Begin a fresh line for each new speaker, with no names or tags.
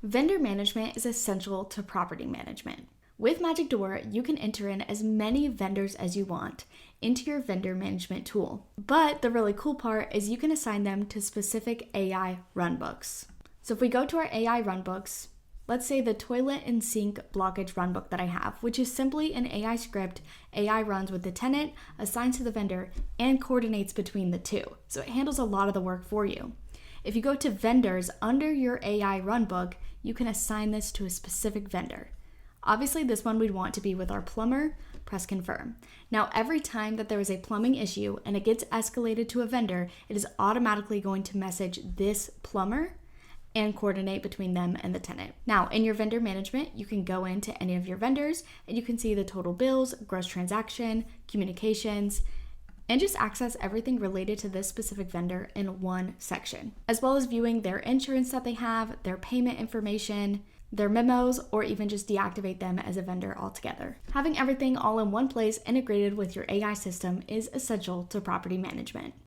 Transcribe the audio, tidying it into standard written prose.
Vendor management is essential to property management. With MagicDoor, you can enter in as many vendors as you want into your vendor management tool. But the really cool part is you can assign them to specific AI runbooks. So if we go to our AI runbooks, let's say the toilet and sink blockage runbook that I have, which is simply an AI script AI runs with the tenant, assigns to the vendor, and coordinates between the two. So it handles a lot of the work for you. If you go to vendors under your AI runbook, you can assign this to a specific vendor. Obviously, this one we'd want to be with our plumber. Press confirm. Now, every time that there is a plumbing issue and it gets escalated to a vendor, it is automatically going to message this plumber and coordinate between them and the tenant. Now, in your vendor management, you can go into any of your vendors and you can see the total bills, gross transaction, communications, and just access everything related to this specific vendor in one section, as well as viewing their insurance that they have, their payment information, their memos, or even just deactivate them as a vendor altogether. Having everything all in one place integrated with your AI system is essential to property management.